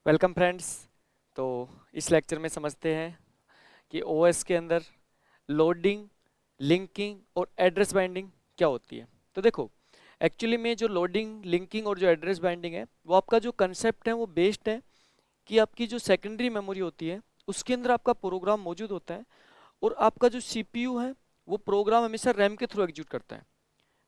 Welcome friends. तो इस lecture में समझते हैं कि ओएस के अंदर लोडिंग, लिंकिंग और एड्रेस बाइंडिंग क्या होती है। तो देखो, एक्चुअली में जो लोडिंग, लिंकिंग और जो एड्रेस बाइंडिंग है, वो आपका जो कंसेप्ट है वो बेस्ड है कि आपकी जो सेकेंडरी मेमोरी होती है उसके अंदर आपका प्रोग्राम मौजूद होता है, और आपका जो सीपीयू है वो प्रोग्राम हमेशा रैम के थ्रू एग्जीक्यूट करता है।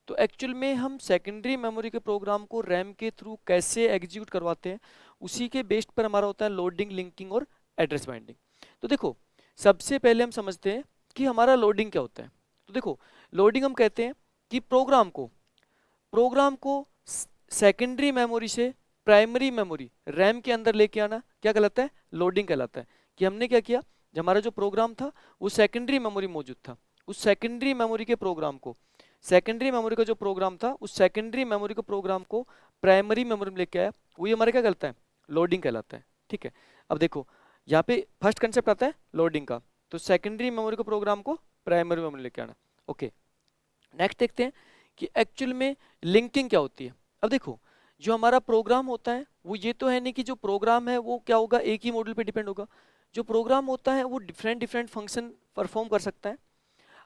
तो एक्चुअल में हम सेकेंडरी मेमोरी के प्रोग्राम को रैम के थ्रू कैसे एग्जीक्यूट करवाते हैं, उसी के बेस्ड पर हमारा होता है लोडिंग, लिंकिंग और एड्रेस बाइंडिंग। तो देखो, सबसे पहले हम समझते हैं कि हमारा लोडिंग क्या होता है। तो देखो, लोडिंग हम कहते हैं कि प्रोग्राम को सेकेंडरी मेमोरी से प्राइमरी मेमोरी रैम के अंदर लेके आना क्या कहलाता है, लोडिंग कहलाता है। कि हमने क्या किया, जब हमारा जो प्रोग्राम था वो सेकेंडरी मेमोरी मौजूद था, उस सेकेंडरी मेमोरी के प्रोग्राम को, सेकेंडरी मेमोरी का जो प्रोग्राम था उस सेकेंडरी मेमोरी के प्रोग्राम को प्राइमरी मेमोरी में लेके आया, वही हमारा क्या कहलाता है, लोडिंग कहलाता है। ठीक है। अब देखो, यहाँ पे फर्स्ट कंसेप्ट आता है लोडिंग का। तो सेकेंडरी मेमोरी के प्रोग्राम को प्राइमरी मेमोरी लेके आना। ओके, नेक्स्ट देखते हैं कि एक्चुअल में लिंकिंग क्या होती है। अब देखो, जो हमारा प्रोग्राम होता है वो ये तो है नहीं कि जो प्रोग्राम है वो क्या होगा, एक ही मॉड्यूल पे डिपेंड होगा। जो प्रोग्राम होता है वो डिफरेंट डिफरेंट फंक्शन परफॉर्म कर सकता है।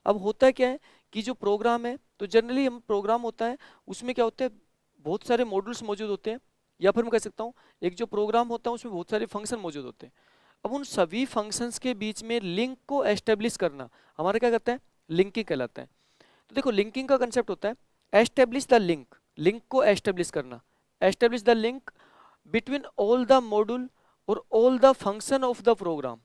अब होता क्या है कि जो प्रोग्राम है, तो जनरली हम प्रोग्राम होता है उसमें क्या होते हैं, बहुत सारे मॉड्यूल्स मौजूद होते हैं, या फिर मैं कह सकता हूँ एक जो प्रोग्राम होता है उसमें बहुत सारे फंक्शन मौजूद होते हैं। अब उन सभी फंक्शंस के बीच में लिंक को एस्टेब्लिश करना हमारा क्या कहता है, लिंकिंग कहलाता है। तो देखो, लिंकिंग का कंसेप्ट होता है एस्टेब्लिश द लिंक, लिंक को एस्टेब्लिश करना, establish the link between all the module और all the function of the program.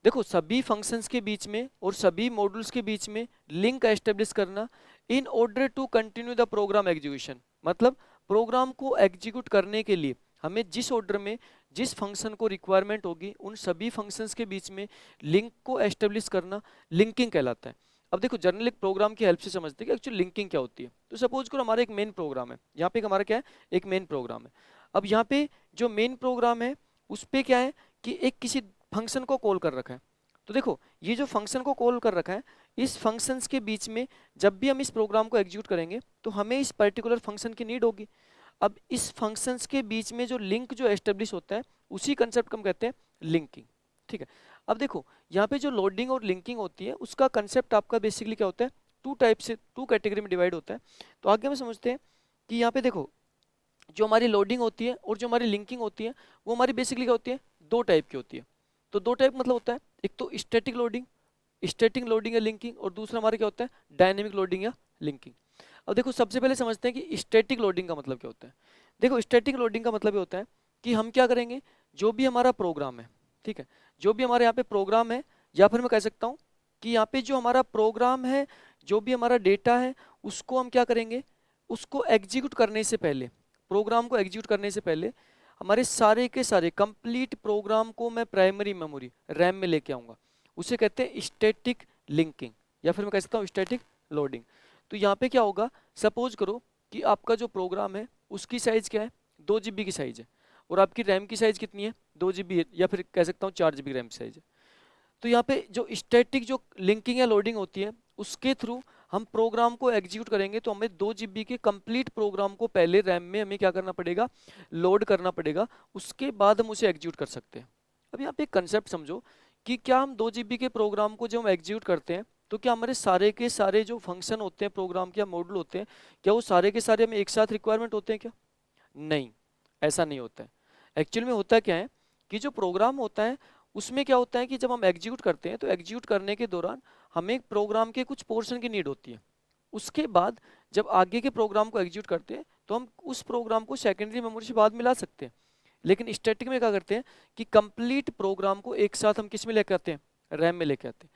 देखो, सभी फंक्शंस के बीच में और सभी मॉड्यूल्स के बीच में लिंक एस्टेब्लिश करना in order to continue the program execution. मतलब प्रोग्राम को एग्जीक्यूट करने के लिए हमें जिस ऑर्डर में जिस फंक्शन को रिक्वायरमेंट होगी उन सभी फंक्शंस के बीच में लिंक को एस्टेब्लिश करना लिंकिंग कहलाता है। अब देखो, जर्नल एक प्रोग्राम की हेल्प से समझते हैं कि एक्चुअली लिंकिंग क्या होती है। तो सपोज करो हमारा एक मेन प्रोग्राम है, यहाँ पे हमारा क्या है, एक मेन प्रोग्राम है। अब यहाँ पे जो मेन प्रोग्राम है उस पे क्या है कि एक किसी फंक्शन को कॉल कर रखा है। तो देखो, ये जो फंक्शन को कॉल कर रखा है, इस फंक्शंस के बीच में जब भी हम इस प्रोग्राम को एग्जीक्यूट करेंगे तो हमें इस पर्टिकुलर फंक्शन की नीड होगी। अब इस फंक्शंस के बीच में जो लिंक जो एस्टेब्लिश होता है उसी कंसेप्ट को हम कहते हैं लिंकिंग। ठीक है। अब देखो, यहाँ पे जो लोडिंग और लिंकिंग होती है उसका कंसेप्ट आपका बेसिकली क्या होता है, टू टाइप से, टू कैटेगरी में डिवाइड होता है। तो आगे हम समझते हैं कि यहाँ पे देखो, जो हमारी लोडिंग होती है और जो हमारी लिंकिंग होती है वो हमारी बेसिकली क्या होती है, दो टाइप की होती है। तो दो टाइप मतलब होता है, एक तो स्टैटिक लोडिंग, स्टैटिक लोडिंग या लिंकिंग, और दूसरा हमारा क्या होता है, डायनेमिक लोडिंग या लिंकिंग। अब देखो, सबसे पहले समझते हैं कि स्टैटिक लोडिंग का मतलब क्या होता है। देखो, स्टैटिक लोडिंग का मतलब ये होता है कि हम क्या करेंगे, जो भी हमारा प्रोग्राम है, ठीक है, जो भी हमारे यहाँ पे प्रोग्राम है, या फिर मैं कह सकता हूँ कि यहाँ पे जो हमारा प्रोग्राम है, जो भी हमारा डेटा है, उसको हम क्या करेंगे, उसको एग्जीक्यूट करने से पहले, प्रोग्राम को एग्जीक्यूट करने से पहले हमारे सारे के सारे कंप्लीट प्रोग्राम को मैं प्राइमरी मेमोरी रैम में लेके आऊँगा, उसे कहते हैं स्टैटिक लिंकिंग, या फिर मैं कह सकता हूँ स्टैटिक लोडिंग। तो यहाँ पे क्या होगा, सपोज करो कि आपका जो प्रोग्राम है उसकी साइज क्या है, 2 GB की साइज है, और आपकी रैम की साइज कितनी है, 2 GB, या फिर कह सकता हूँ 4 GB रैम की साइज है। तो यहाँ पे जो स्टैटिक जो लिंकिंग या लोडिंग होती है उसके थ्रू हम प्रोग्राम को एग्जीक्यूट करेंगे, तो हमें 2 GB के कंप्लीट प्रोग्राम को पहले रैम में हमें क्या करना पड़ेगा, लोड करना पड़ेगा, उसके बाद हम उसे एग्जीक्यूट कर सकते हैं। अब यहाँ पे एक कंसेप्ट समझो कि क्या हम 2 GB के प्रोग्राम को जब हम एग्जीक्यूट करते हैं तो क्या हमारे सारे के सारे जो फंक्शन होते हैं प्रोग्राम के या मॉड्यूल होते हैं, क्या वो सारे के सारे हमें एक साथ रिक्वायरमेंट होते हैं क्या? नहीं, ऐसा नहीं होता है। एक्चुअल में होता क्या है कि जो प्रोग्राम होता है उसमें क्या होता है कि जब हम एग्जीक्यूट करते हैं तो एग्जीक्यूट करने के दौरान हमें प्रोग्राम के कुछ पोर्शन की नीड होती है। उसके बाद जब आगे के प्रोग्राम को एग्जीक्यूट करते हैं तो हम उस प्रोग्राम को सेकेंडरी मेमोरी से बाद मिला सकते हैं। लेकिन स्टैटिक में क्या करते हैं कि कंप्लीट प्रोग्राम को एक साथ हम किस में लेके आते हैं, रैम में लेके आते हैं।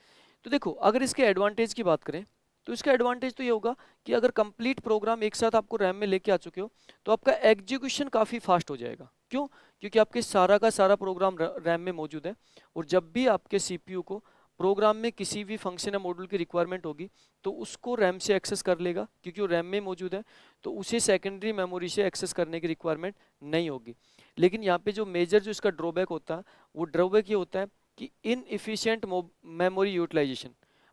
तो देखो, अगर इसके एडवांटेज की बात करें तो इसका एडवांटेज तो ये होगा कि अगर कंप्लीट प्रोग्राम एक साथ आपको रैम में लेके आ चुके हो तो आपका एग्जीक्यूशन काफ़ी फास्ट हो जाएगा। क्यों? क्योंकि आपके सारा का सारा प्रोग्राम रैम में मौजूद है, और जब भी आपके सीपीयू को प्रोग्राम में किसी भी फंक्शन या मॉड्यूल की रिक्वायरमेंट होगी तो उसको रैम से एक्सेस कर लेगा, क्योंकि वो रैम में मौजूद है, तो उसे सेकेंडरी मेमोरी से एक्सेस करने की रिक्वायरमेंट नहीं होगी। लेकिन यहाँ पे जो मेजर जो इसका ड्रॉबैक होता है वो ड्रॉबैक ये होता है कि इनएफिशिएंट मेमोरी यूटिलाइजेशन,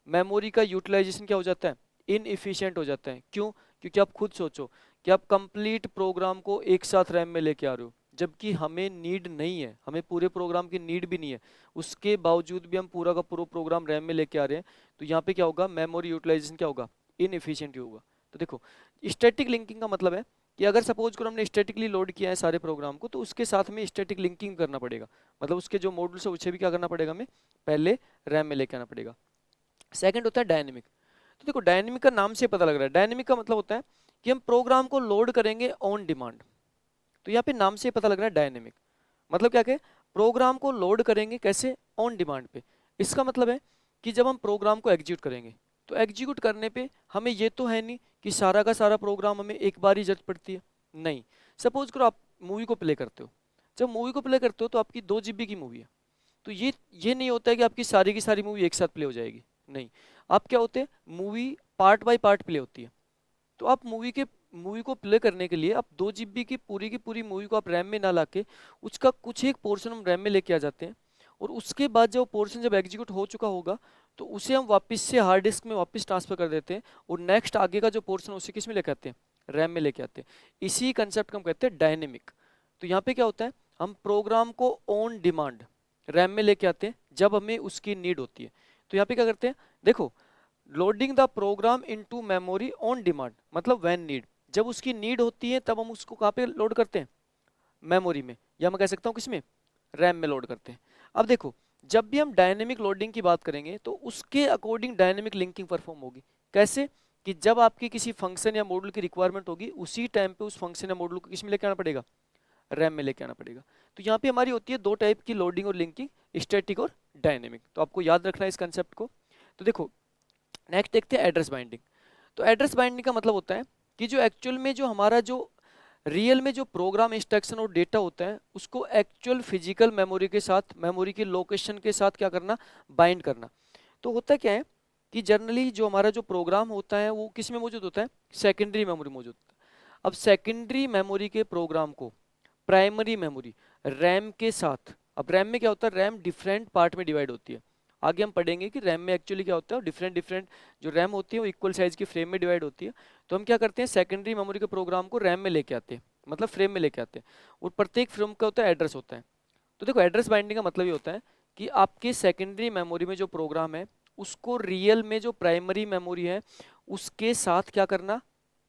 मेमोरी का यूटिलाइजेशन क्या हो जाता है, इनएफिशिएंट हो जाता है। क्यों? क्योंकि आप खुद सोचो कि आप कंप्लीट प्रोग्राम को एक साथ रैम में लेके आ रहे हो, जबकि हमें नीड नहीं है, हमें पूरे प्रोग्राम की नीड भी नहीं है, उसके बावजूद भी हम पूरा का पूरा प्रोग्राम रैम में लेके आ रहे हैं, तो यहाँ पे क्या होगा, मेमोरी यूटिलाइजेशन क्या होगा, इनएफिशिएंट होगा। तो देखो स्टैटिक लिंकिंग का मतलब है कि अगर सपोज करो हमने स्टैटिकली लोड किया है सारे प्रोग्राम को, तो उसके साथ में स्टैटिक लिंकिंग करना पड़ेगा, मतलब उसके जो मॉड्यूल्स है उसे भी क्या करना पड़ेगा, हमें पहले रैम में लेके आना पड़ेगा। सेकंड होता है डायनेमिक। तो देखो डायनेमिक का नाम से पता लग रहा है, डायनेमिक का मतलब होता है कि हम प्रोग्राम को लोड करेंगे ऑन डिमांड। तो यहाँ पे नाम से पता लग रहा है डायनेमिक, मतलब क्या है, प्रोग्राम को लोड करेंगे कैसे, ऑन डिमांड पे। इसका मतलब है कि जब हम प्रोग्राम को एग्जीक्यूट करेंगे, तो एग्जीक्यूट करने पे हमें ये तो है नहीं कि सारा का सारा प्रोग्राम हमें एक बार ही जरूरत पड़ती है, नहीं। सपोज करो आप मूवी को प्ले करते हो, जब मूवी को प्ले करते हो तो आपकी 2 GB की मूवी है, तो ये नहीं होता है कि आपकी सारी की सारी मूवी एक साथ प्ले हो जाएगी, नहीं। आप क्या होते हैं, movie part by part play होती है। तो आप मूवी को प्ले करने के लिए आप 2 GB की पूरी मूवी को आप रैम में ना लाके उसका कुछ एक पोर्शन हम रैम में लेके आ जाते हैं, और उसके बाद जब पोर्शन जब एग्जीक्यूट हो चुका होगा, तो उसे हम वापस से हार्ड डिस्क में वापस ट्रांसफर कर देते हैं, और नेक्स्ट आगे का जो पोर्शन उसे किस में लेके आते हैं, रैम में लेके आते हैं। इसी कंसेप्ट को हम कहते हैं डायनेमिक। तो यहाँ पे क्या होता है, हम प्रोग्राम को ऑन डिमांड रैम में लेके आते हैं जब हमें उसकी नीड होती है। तो यहाँ पे क्या करते हैं, देखो loading the programme into memory on demand, मतलब व्हेन नीड, जब उसकी नीड होती है तब हम उसको कहाँ पे लोड करते हैं, मेमोरी में, या मैं कह सकता हूँ किसमें, रैम में लोड करते हैं। अब देखो जब भी हम डायनेमिक लोडिंग की बात करेंगे तो उसके अकॉर्डिंग डायनेमिक लिंकिंग परफॉर्म होगी। कैसे, कि जब आपकी किसी फंक्शन या मॉड्यूल की रिक्वायरमेंट होगी, उसी टाइम पे उस फंक्शन या मॉड्यूल को किस में लेके आना पड़ेगा, रैम में लेके आना पड़ेगा। तो यहाँ पे हमारी होती है 2 टाइप की लोडिंग और लिंकिंग, स्टैटिक और डायनेमिक। तो आपको याद रखना है इस कंसेप्ट को। तो देखो नेक्स्ट देखते हैं एड्रेस बाइंडिंग। तो एड्रेस बाइंडिंग का मतलब होता है कि जो एक्चुअल में जो हमारा जो रियल में जो प्रोग्राम इंस्ट्रक्शन और डेटा होता है, उसको एक्चुअल फिजिकल मेमोरी के साथ, मेमोरी के लोकेशन के साथ क्या करना, बाइंड करना। तो होता क्या है कि जनरली जो हमारा जो प्रोग्राम होता है वो किस में मौजूद होता है, सेकेंडरी मेमोरी मौजूद होता है। अब सेकेंडरी मेमोरी के प्रोग्राम को प्राइमरी मेमोरी रैम के साथ, अब रैम में क्या होता है, रैम डिफरेंट पार्ट में डिवाइड होती है। आगे हम पढ़ेंगे कि रैम में एक्चुअली क्या होता है, डिफरेंट डिफरेंट जो रैम होती है वो इक्वल साइज की फ्रेम में डिवाइड होती है। तो हम क्या करते हैं, सेकेंडरी मेमोरी के प्रोग्राम को रैम में लेके आते हैं, मतलब फ्रेम में लेके आते हैं, और प्रत्येक फ्रेम का होता है एड्रेस होता है। तो देखो एड्रेस बाइंडिंग का मतलब ये होता है कि आपके सेकेंडरी मेमोरी में जो प्रोग्राम है उसको रियल में जो प्राइमरी मेमोरी है उसके साथ क्या करना,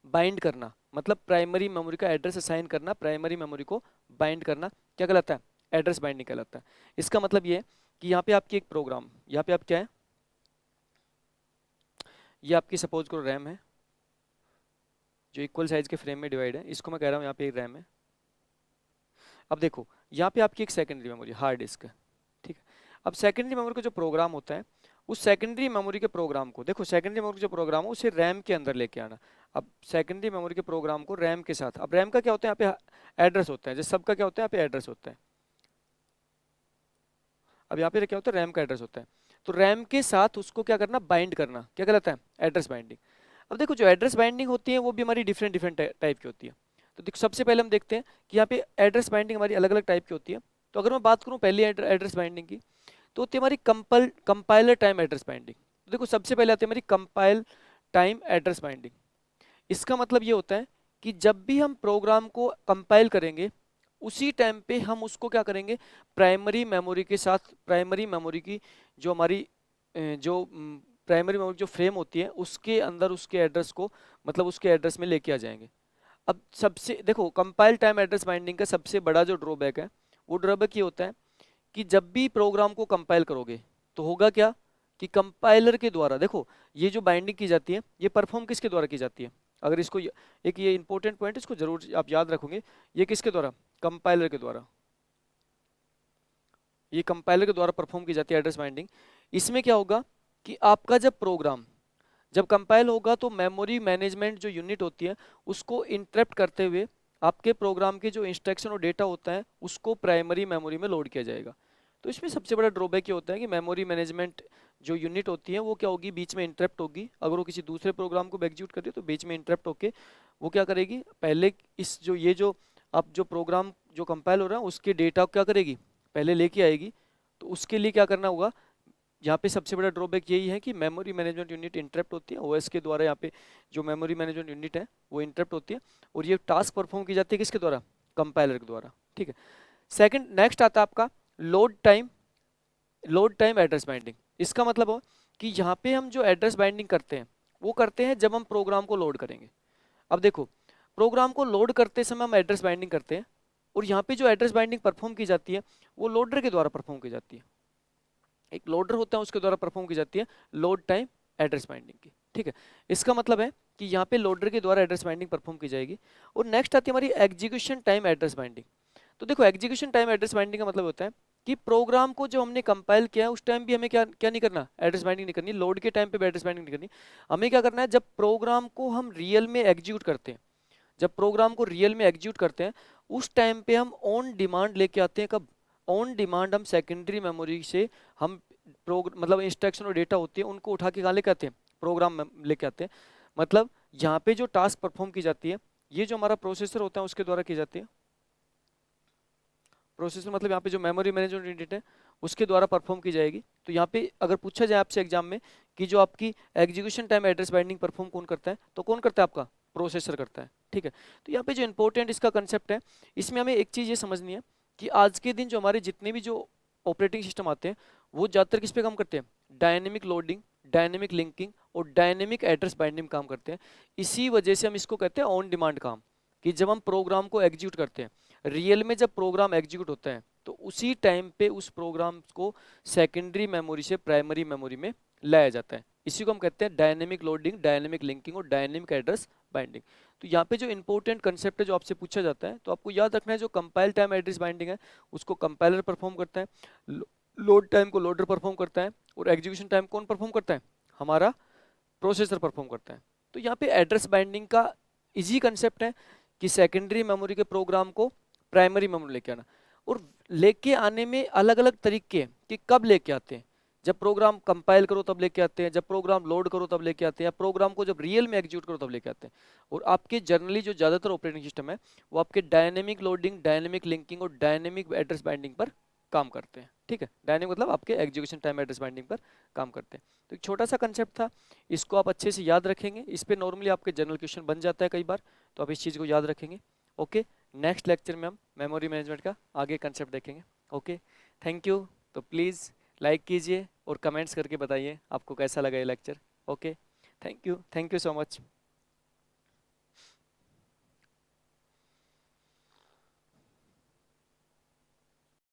बाइंड करना, मतलब प्राइमरी मेमोरी का एड्रेस असाइन करना, प्राइमरी मेमोरी को बाइंड करना, क्या कहलाता है, एड्रेस बाइंडिंग कहलाता है। इसका मतलब ये है कि यहाँ पे आपकी एक प्रोग्राम, यहाँ पे आप क्या है, ये आपकी सपोज करो रैम है जो इक्वल साइज के फ्रेम में डिवाइड है, इसको मैं कह रहा हूँ यहाँ पे एक रैम है। अब देखो यहाँ पे आपकी एक सेकेंडरी मेमोरी हार्ड डिस्क है, ठीक है। अब सेकेंडरी मेमोरी का जो प्रोग्राम होता है, उस सेकेंडरी मेमोरी के प्रोग्राम को, देखो सेकेंडरी मेमोरी जो प्रोग्राम हो उसे रैम के अंदर लेके आना। अब सेकेंडरी मेमोरी के प्रोग्राम को रैम के साथ, अब रैम का क्या होता है, यहाँ पे एड्रेस होता है, जैसे सबका क्या होता है, यहाँ पे एड्रेस होता है। अब यहाँ पे क्या होता है, रैम का एड्रेस होता है, तो रैम के साथ उसको क्या करना, बाइंड करना, क्या कहलाता है, एड्रेस बाइंडिंग। अब देखो जो एड्रेस बाइंडिंग होती है वो भी हमारी डिफरेंट डिफरेंट टाइप की होती है। तो देखो सबसे पहले हम देखते हैं कि यहाँ पे एड्रेस बाइंडिंग हमारी अलग अलग टाइप की होती है। तो अगर मैं बात करूँ पहली एड्रेस बाइंडिंग की, तो होती है हमारी कंपाइलर टाइम एड्रेस बाइंडिंग। तो देखो सबसे पहले आती है हमारी कंपाइल टाइम एड्रेस बाइंडिंग। इसका मतलब ये होता है कि जब भी हम प्रोग्राम को कंपाइल करेंगे उसी टाइम पे हम उसको क्या करेंगे, प्राइमरी मेमोरी के साथ, प्राइमरी मेमोरी की जो हमारी जो प्राइमरी मेमोरी जो फ्रेम होती है उसके अंदर उसके एड्रेस को, मतलब उसके एड्रेस में लेके आ जाएंगे। अब सबसे देखो कंपाइल टाइम एड्रेस बाइंडिंग का सबसे बड़ा जो ड्रॉबैक है, वो ड्रॉबैक ये होता है कि जब भी प्रोग्राम को कंपाइल करोगे तो होगा क्या, कि कंपाइलर के द्वारा, देखो ये जो बाइंडिंग की जाती है ये परफॉर्म किसके द्वारा की जाती है, अगर इसको एक ये इंपॉर्टेंट पॉइंट इसको जरूर आप याद रखोगे, ये किसके द्वारा, कंपाइलर के द्वारा, ये कंपाइलर के द्वारा परफॉर्म की जाती है एड्रेस बाइंडिंग। इसमें क्या होगा कि आपका जब प्रोग्राम जब कंपाइल होगा तो मेमोरी मैनेजमेंट जो यूनिट होती है उसको इंटरप्ट करते हुए आपके प्रोग्राम के जो इंस्ट्रक्शन और डेटा होता है उसको प्राइमरी मेमोरी में लोड किया जाएगा। तो इसमें सबसे बड़ा ड्रॉबैक ये होता है कि मेमोरी मैनेजमेंट जो यूनिट होती है वो क्या होगी, बीच में इंटरप्ट होगी, अगर वो किसी दूसरे प्रोग्राम को एग्जीक्यूट कर रही है तो बीच में इंटरप्ट होके वो क्या करेगी, पहले इस जो ये जो अब जो प्रोग्राम जो कंपाइल हो रहा है उसके डेटा को क्या करेगी, पहले लेके आएगी। तो उसके लिए क्या करना होगा, यहाँ पे सबसे बड़ा ड्रॉबैक यही है कि मेमोरी मैनेजमेंट यूनिट इंटरप्ट होती है, ओएस के द्वारा यहाँ पे जो मेमोरी मैनेजमेंट यूनिट है वो इंटरप्ट होती है, और ये टास्क परफॉर्म की जाती है किसके द्वारा, कंपाइलर के द्वारा, ठीक है। सेकंड नेक्स्ट आता है आपका लोड टाइम एड्रेस बाइंडिंग। इसका मतलब हो कि यहाँ पे हम जो एड्रेस बाइंडिंग करते हैं वो करते हैं जब हम प्रोग्राम को लोड करेंगे। अब देखो, प्रोग्राम को लोड करते समय हम एड्रेस बाइंडिंग करते हैं, और यहाँ पे जो एड्रेस बाइंडिंग परफॉर्म की जाती है वो लोडर के द्वारा परफॉर्म की जाती है। एक लोडर होता है, उसके द्वारा परफॉर्म की जाती है लोड टाइम एड्रेस बाइंडिंग की। ठीक है, इसका मतलब है कि यहाँ पे लोडर के द्वारा एड्रेस बाइंडिंग परफॉर्म की जाएगी। और नेक्स्ट आती है हमारी एग्जीक्यूशन टाइम एड्रेस बाइंडिंग। तो देखो, एग्जीक्यूशन टाइम एड्रेस बाइंडिंग का मतलब होता है कि प्रोग्राम को जो हमने कंपाइल किया है उस टाइम भी हमें क्या क्या नहीं करना, एड्रेस बाइंडिंग नहीं करनी। लोड के टाइम पे भी एड्रेस बाइंडिंग नहीं करनी। हमें क्या करना है, जब प्रोग्राम को हम रियल में एग्जीक्यूट करते हैं, जब प्रोग्राम को रियल में एग्जीक्यूट करते हैं उस टाइम पे हम ऑन डिमांड लेके आते हैं। कब? ऑन डिमांड हम सेकेंडरी मेमोरी से हम मतलब इंस्ट्रक्शन और डेटा होती है उनको उठा के कहाँ लेके आते हैं, प्रोग्राम में लेके आते हैं। मतलब यहाँ पे जो टास्क परफॉर्म की जाती है ये जो हमारा प्रोसेसर होता है उसके द्वारा की जाती है। प्रोसेसर मतलब यहाँ पे जो मेमोरी मैनेजमेंट यूनिट है उसके द्वारा परफॉर्म की जाएगी। तो यहाँ पे अगर पूछा जाए आपसे एग्जाम में कि जो आपकी execution time address binding perform कौन करता है, तो कौन करता है? आपका प्रोसेसर करता है। ठीक है, तो यहाँ पे जो इंपॉर्टेंट इसका कंसेप्ट है, इसमें हमें एक चीज़ ये समझनी है कि आज के दिन जो हमारे जितने भी जो ऑपरेटिंग सिस्टम आते हैं वो ज़्यादातर किस पे काम करते हैं? डायनेमिक लोडिंग, डायनेमिक लिंकिंग और डायनेमिक एड्रेस बाइंडिंग काम करते हैं। इसी वजह से हम इसको कहते हैं ऑन डिमांड काम, कि जब हम प्रोग्राम को एग्जीक्यूट करते हैं, रियल में जब प्रोग्राम एग्जीक्यूट होता है तो उसी टाइम पे उस प्रोग्राम को सेकेंडरी मेमोरी से प्राइमरी मेमोरी में लाया जाता है। इसी को हम कहते हैं डायनेमिक लोडिंग, डायनेमिक लिंकिंग और डायनेमिक एड्रेस बाइंडिंग। तो यहाँ पे जो इंपॉर्टेंट कंसेप्ट है जो आपसे पूछा जाता है, तो आपको याद रखना है जो कंपाइल टाइम एड्रेस बाइंडिंग है उसको कंपाइलर परफॉर्म करता है, लोड टाइम को लोडर परफॉर्म करता है, और एग्जीक्यूशन टाइम कौन परफॉर्म करता है? हमारा प्रोसेसर परफॉर्म करता है। तो यहाँ पे एड्रेस बाइंडिंग का इजी कंसेप्ट है कि सेकेंडरी मेमोरी के प्रोग्राम को प्राइमरी मेमोरी लेके आना। और लेके आने में अलग अलग तरीके हैं कि कब लेके आते हैं। जब प्रोग्राम कंपाइल करो तब लेके आते हैं, जब प्रोग्राम लोड करो तब लेके आते हैं, या प्रोग्राम को जब रियल में एग्जीक्यूट करो तब लेके आते हैं। और आपके जनरली जो ज़्यादातर ऑपरेटिंग सिस्टम है वो आपके डायनेमिक लोडिंग, डायनेमिक लिंकिंग और डायनेमिक एड्रेस बाइंडिंग पर काम करते हैं। ठीक है, डायनेमिक मतलब आपके एग्जीक्यूशन टाइम एड्रेस बाइंडिंग पर काम करते हैं। तो एक छोटा सा कंसेप्ट था, इसको आप अच्छे से याद रखेंगे। इस पे नॉर्मली आपके जनरल क्वेश्चन बन जाता है कई बार, तो आप इस चीज़ को याद रखेंगे। ओके, नेक्स्ट लेक्चर में हम मेमोरी मैनेजमेंट का आगे कंसेप्ट देखेंगे। Okay, thank you. तो प्लीज़ लाइक कीजिए और कमेंट्स करके बताइए आपको कैसा लगा ये lecture. Okay, thank you so much.